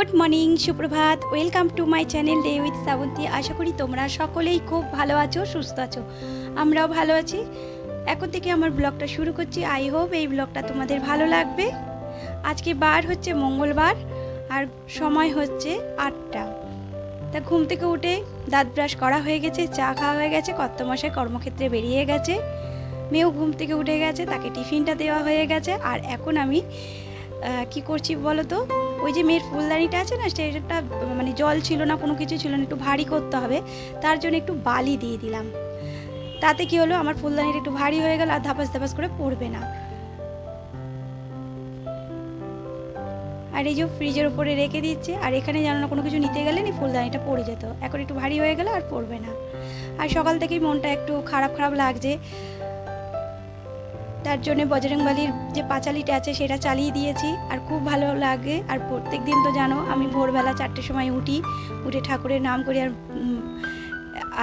Good morning, সুপ্রভাত। Welcome to my channel day with Shrabanti. আশা করি তোমরা সকলেই খুব ভালো আছো, সুস্থ আছো। আমরাও ভালো আছি। এখন থেকে আমার ব্লগটা শুরু করছি। আই হোপ এই ব্লগটা তোমাদের ভালো লাগবে। আজকে বার হচ্ছে মঙ্গলবার আর সময় হচ্ছে 8টা। তা ঘুম থেকে উঠে দাঁত ব্রাশ করা হয়ে গেছে, চা খাওয়া হয়ে গেছে, কর্তমশাই কর্মক্ষেত্রে বেরিয়ে গেছে, মেয়েও ঘুম থেকে উঠে গেছে, তাকে টিফিনটা দেওয়া হয়ে গেছে। আর এখন আমি কি করছি বলো তো, ওই যে মেয়ের ফুলদানিটা আছে না, সেটা মানে জল ছিল না, কোনো কিছু ছিল না, একটু ভারী করতে হবে, তার জন্য একটু বালি দিয়ে দিলাম। তাতে কি হলো, আমার ফুলদানিটা একটু ভারী হয়ে গেল আর ধাপাস ধাপাস করে পড়বে না। আর এই যে ফ্রিজের উপরে রেখে দিচ্ছে, আর এখানে জানো না কোনো কিছু নিতে গেলে নি ফুলদানিটা পড়ে যেত, এখন একটু ভারী হয়ে গেল আর পড়বে না। আর সকাল থেকেই মনটা একটু খারাপ খারাপ লাগছে, তার জন্য বজরংবলীর যে পাঁচালিটা আছে সেটা চালিয়ে দিয়েছি। আর খুব ভালো লাগে। আর প্রত্যেক দিন তো জানো আমি ভোরবেলা 4টের সময় উঠে ঠাকুরের নাম করি। আর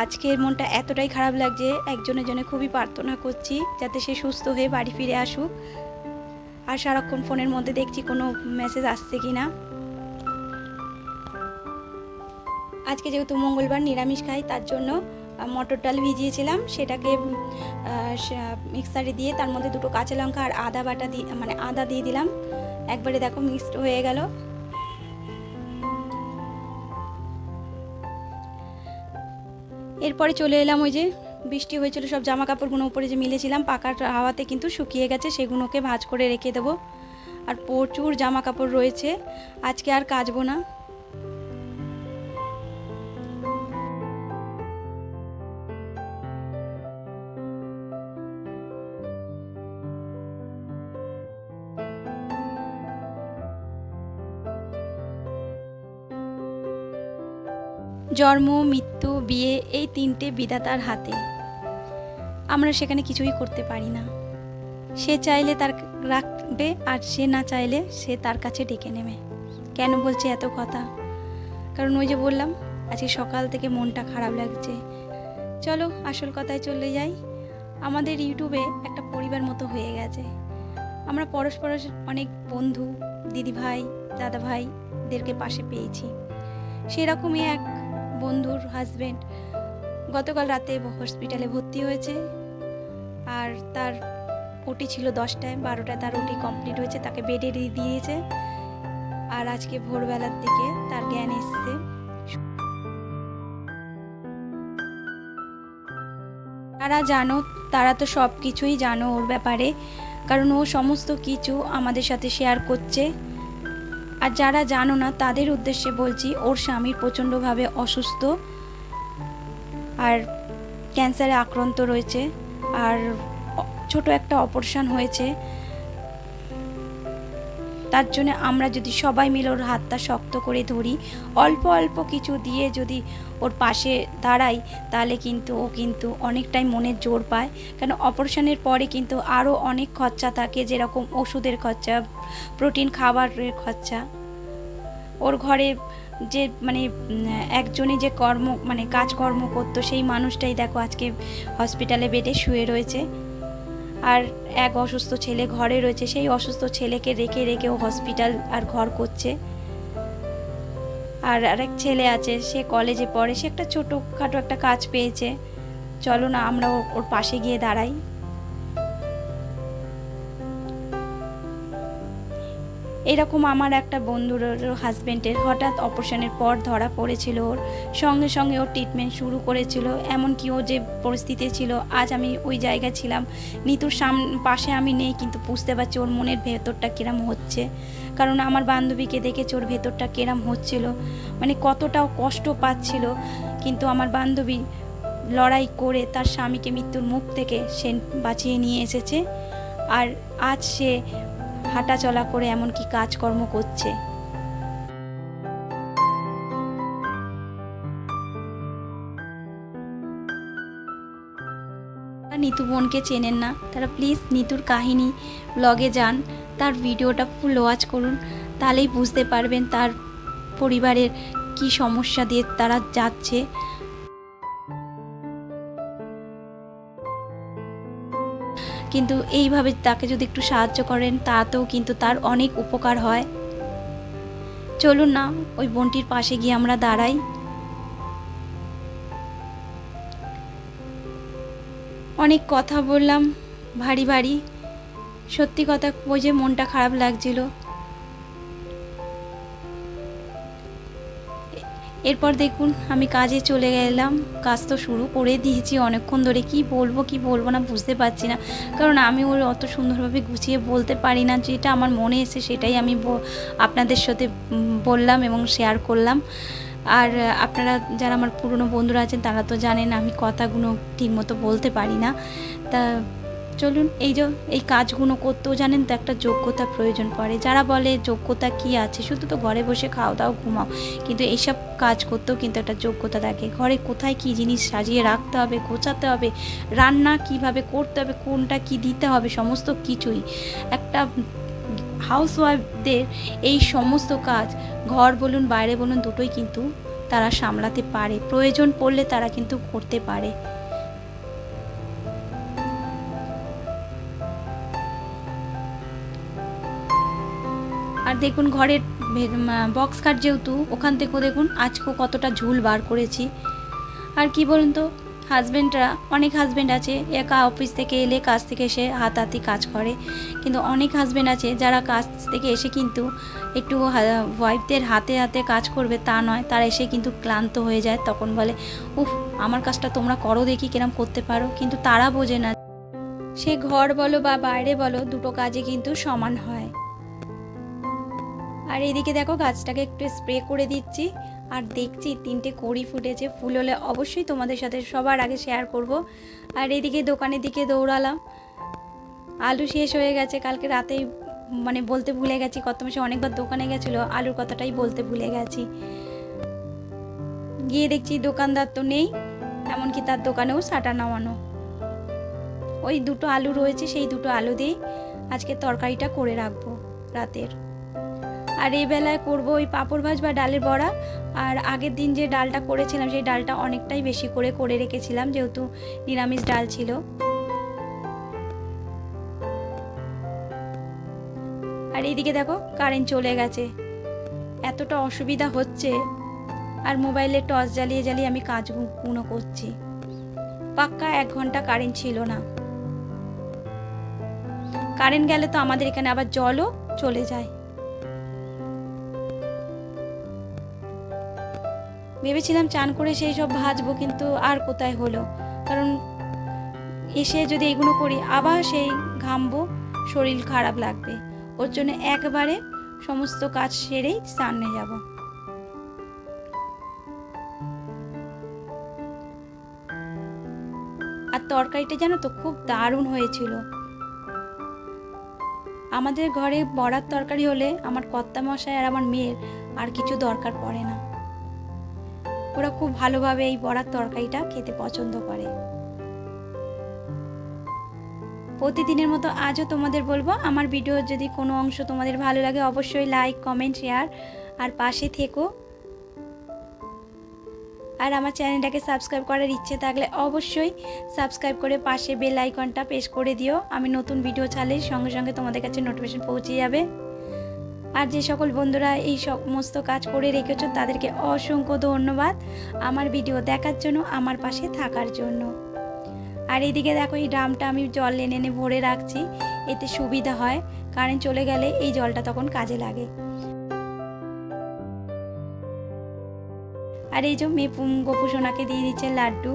আজকের মনটা এতটাই খারাপ লাগছে, একজনের জন্য খুবই প্রার্থনা করছি যাতে সে সুস্থ হয়ে বাড়ি ফিরে আসুক। আর সারাক্ষণ ফোনের মধ্যে দেখছি কোনো মেসেজ আসছে কি না। আজকে যেহেতু মঙ্গলবার নিরামিষ খাই, তার জন্য মটর ডাল ভিজিয়েছিলাম, সেটাকে মিক্সারে দিয়ে তার মধ্যে 2টো কাঁচা লঙ্কা আর আদা বাটা দিয়ে মানে আদা দিয়ে দিলাম। একবারে দেখো মিক্সড হয়ে গেল। এরপরে চলে এলাম, ওই যে বৃষ্টি হয়েছিল, সব জামা কাপড়গুলো উপরে যে মিলেছিলাম পাকার হাওয়াতে কিন্তু শুকিয়ে গেছে, সেগুলোকে ভাঁজ করে রেখে দেবো। আর প্রচুর জামা কাপড় রয়েছে, আজকে আর কাচবো না। জন্ম, মৃত্যু, বিয়ে, এই 3টে বিধাতার হাতে। আমরা সেখানে কিছুই করতে পারি না। সে চাইলে তার রাখবে, আর সে না চাইলে সে তার কাছে ডেকে নেবে। কেন বলছি এত কথা? কারণ ওই যে বললাম আজকে সকাল থেকে মনটা খারাপ লাগছে। চলো আসল কথায় চলে যাই। আমাদের ইউটিউবে একটা পরিবার মতো হয়ে গেছে। আমরা পরস্পর অনেক বন্ধু, দিদিভাই, দাদা ভাইদেরকে পাশে পেয়েছি। সেরকমই এক বন্ধুর হাজব্যান্ড গতকাল রাতে হসপিটালে ভর্তি হয়েছে। আর তার ওটি ছিল 10টায়, 12টায় তার ওটি কমপ্লিট হয়েছে, তাকে বেডে দিয়েছে। আর আজকে ভোরবেলার দিকে তার জ্ঞান এসছে। তারা জানো, তারা তো সব কিছুই জানো ওর ব্যাপারে, কারণ ও সমস্ত কিছু আমাদের সাথে শেয়ার করছে। আর যারা জানো না তাদের উদ্দেশ্যে বলছি, ওর স্বামীর প্রচণ্ডভাবে অসুস্থ আর ক্যান্সারে আক্রান্ত রয়েছে। আর ছোট একটা অপারেশন হয়েছে। তার জন্য আমরা যদি সবাই মিলে ওর হাতটা শক্ত করে ধরি, অল্প অল্প কিছু দিয়ে যদি ওর পাশে দাঁড়াই, তাহলে কিন্তু ও কিন্তু অনেকটাই মনের জোর পায়। কেন অপারেশনের পরে কিন্তু আরও অনেক খরচা থাকে, যেরকম ওষুধের খরচা, প্রোটিন খাবারের খরচা। ওর ঘরে যে মানে একজনে যে কাজকর্ম করতো, সেই মানুষটাই দেখো আজকে হসপিটালে বেডে শুয়ে রয়েছে। আর এক অসুস্থ ছেলে ঘরে রয়েছে, সেই অসুস্থ ছেলেকে রেখে রেখে ও হসপিটাল আর ঘর করছে। আর আরেক ছেলে আছে, সে কলেজে পড়ে, সে একটা ছোটোখাটো একটা কাজ পেয়েছে। চলো না আমরা ওর পাশে গিয়ে দাঁড়াই। এরকম আমার একটা বন্ধুর হাজব্যান্ডের হঠাৎ অপারেশনের পর ধরা পড়েছিল, ওর সঙ্গে সঙ্গে ওর ট্রিটমেন্ট শুরু করেছিল। এমনকি ও যে পরিস্থিতি ছিল, আজ আমি ওই জায়গায় ছিলাম, নিতুর পাশে আমি নেই, কিন্তু বুঝতে পারছি ওর মনের ভেতরটা কিরম হচ্ছে। কারণ আমার বান্ধবীকে দেখেছি ওর ভেতরটা কিরম হচ্ছিল, মানে কতটাও কষ্ট পাচ্ছিল। কিন্তু আমার বান্ধবী লড়াই করে তার স্বামীকে মৃত্যুর মুখ থেকে সে বাঁচিয়ে নিয়ে এসেছে। আর আজ সে হাঁটা চলা করে এমনকি কাজকর্ম করছে। নিতু বোনকে চেনেন না তারা প্লিজ নিতুর কাহিনী ব্লগে যান, তার ভিডিওটা ফুল ওয়াচ করুন, তাহলেই বুঝতে পারবেন তার পরিবারের কি সমস্যা দিয়ে তারা যাচ্ছে। কিন্তু এইভাবে তাকে যদি একটু সাহায্য করেন, তাতেও কিন্তু তার অনেক উপকার হয়। চলুন না ওই বোনটির পাশে গিয়ে আমরা দাঁড়াই। অনেক কথা বললাম ভারী ভারী, সত্যি কথা বুঝে মনটা খারাপ লাগছিল। এরপর দেখুন আমি কাজে চলে গেলাম। কাজ তো শুরু করে দিয়েছি অনেকক্ষণ ধরে, কি বলবো না বুঝতে পারছি না, কারণ আমি ওর অত সুন্দরভাবে গুছিয়ে বলতে পারি না। যেটা আমার মনে এসে সেটাই আমি আপনাদের সাথে বললাম এবং শেয়ার করলাম। আর আপনারা যারা আমার পুরনো বন্ধুরা আছেন তারা তো জানেন আমি কথাগুলো ঠিকমতো বলতে পারি না। তা চলুন, এই কাজগুলো করতেও জানেন তো একটা যোগ্যতা প্রয়োজন পড়ে। যারা বলে যোগ্যতা কি আছে, শুধু তো ঘরে বসে খাও দাও ঘুমাও, কিন্তু এইসব কাজ করতেও কিন্তু একটা যোগ্যতা থাকে। ঘরে কোথায় কি জিনিস সাজিয়ে রাখতে হবে, গোছাতে হবে, রান্না কিভাবে করতে হবে, কোনটা কি দিতে হবে, সমস্ত কিছুই একটা হাউসওয়াইফদের এই সমস্ত কাজ ঘর বলুন বাইরে বলুন দুটোই কিন্তু তারা সামলাতে পারে। প্রয়োজন পড়লে তারা কিন্তু করতে পারে। আর দেখুন ঘরের বক্স খাট যেহেতু, ওখান থেকেও দেখুন আজকেও কতটা ঝুল বার করেছি। আর কি বলুন তো, হাজব্যান্ডরা, অনেক হাজব্যান্ড আছে একা অফিস থেকে এলে কাজ থেকে এসে হাতাহাতি কাজ করে, কিন্তু অনেক হাজব্যান্ড আছে যারা কাজ থেকে এসে কিন্তু একটু ওয়াইফদের হাতে হাতে কাজ করবে তা নয়, তারা এসে কিন্তু ক্লান্ত হয়ে যায়, তখন বলে উফ আমার কাজটা তোমরা করো দেখি কিরম করতে পারো। কিন্তু তারা বোঝে না সে ঘর বলো বা বাইরে বলো দুটো কাজে কিন্তু সমান হয়। আর এদিকে দেখো গাছটাকে একটু স্প্রে করে দিচ্ছি, আর দেখছি 3টে কড়ি ফুটেছে। ফুল হলে অবশ্যই তোমাদের সাথে সবার আগে শেয়ার করব। আর এদিকে দোকানের দিকে দৌড়ালাম, আলু শেষ হয়ে গেছে কালকে রাতেই, মানে বলতে ভুলে গেছি। কত মাসে অনেকবার দোকানে গেছিলো, আলুর কথাটাই বলতে ভুলে গেছি। গিয়ে দেখছি দোকানদার তো নেই, এমনকি তার দোকানেও শাটার নামানো। ওই 2টো আলু রয়েছে, সেই 2টো আলু দিয়েই আজকে তরকারিটা করে রাখবো রাতের। আর এই বেলায় করবো ওই পাঁপড় ভাজ বা ডালের বড়া। আর আগের দিন যে ডালটা করেছিলাম সেই ডালটা অনেকটাই বেশি করে রেখেছিলাম, যেহেতু নিরামিষ ডাল ছিল। আর এইদিকে দেখো কারেন্ট চলে গেছে, এতটা অসুবিধা হচ্ছে। আর মোবাইলে টর্চ জ্বালিয়ে আমি কাজগুলো করছি। পাক্কা 1 ঘন্টা কারেন্ট ছিল না। কারেন্ট গেলে তো আমাদের এখানে আবার জলও চলে যায়। ভেবেছিলাম চান করে সেই সব ভাজবো, কিন্তু আর কোথায় হলো, কারণ এসে যদি এগুলো করি আবার সেই ঘামবো, শরীর খারাপ লাগবে। ওর জন্য একবারে সমস্ত কাজ সেরেই স্নানে যাব। আর তরকারিটা জানো তো খুব দারুণ হয়েছিল। আমাদের ঘরে বড়ার তরকারি হলে আমার কর্তামশাই আর আমার মেয়ের আর কিছু দরকার পড়ে না। ওরা খুব ভালোভাবে এই বড়ার তরকারিটা খেতে পছন্দ করে। প্রতিদিনের মতো আজও তোমাদের বলবো, আমার ভিডিও যদি কোনো অংশ তোমাদের ভালো লাগে অবশ্যই লাইক কমেন্ট শেয়ার আর পাশে থেকো। আর আমার চ্যানেলটাকে সাবস্ক্রাইব করার ইচ্ছে থাকলে অবশ্যই সাবস্ক্রাইব করে পাশে বেল আইকনটা প্রেস করে দিও। আমি নতুন ভিডিও ছাড়লে সঙ্গে সঙ্গে তোমাদের কাছে নোটিফিকেশন পৌঁছে যাবে। আর যে সকল বন্ধুরা এই সমস্ত কাজ করে রেখেছো তাদেরকে অসংখ্য ধন্যবাদ আমার ভিডিও দেখার জন্য, আমার পাশে থাকার জন্য। আর এইদিকে দেখো এই ড্রামটা আমি জল এনে ভরে রাখছি, এতে সুবিধা হয়, কারেন্ট চলে গেলে এই জলটা তখন কাজে লাগে। আর এই যে মেয়ে গপু সোনাকে দিয়ে দিচ্ছে লাড্ডু,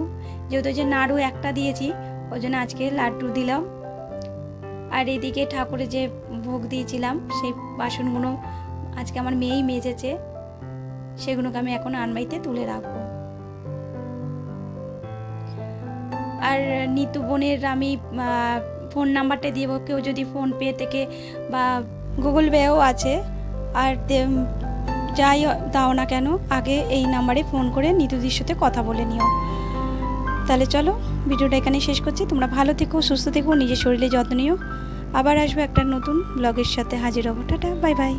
যেহেতু যে নাড়ু একটা দিয়েছি ওই জন্য আজকে লাড্ডু দিলাম। আর এদিকে ঠাকুরে যে ভোগ দিয়েছিলাম সেই বাসনগুলো আজকে আমার মেয়েই মেজেছে, সেগুলোকে আমি এখন আলমারিতে তুলে রাখবো। আর নিতু বোনের আমি ফোন নাম্বারটা দিয়ে কেউ যদি ফোনপে থেকে বা গুগল পেও আছে, আর যাই দাও না কেন আগে এই নাম্বারে ফোন করে নিতুদির সাথে কথা বলে নিও। তাহলে চলো ভিডিওটা এখানে শেষ করছি। তোমরা ভালো থেকো, সুস্থ থেকো, নিজের শরীরে যত্ন নিও। আবার আসবো একটা নতুন ব্লগের সাথে, হাজির হবো। Tata, bye bye.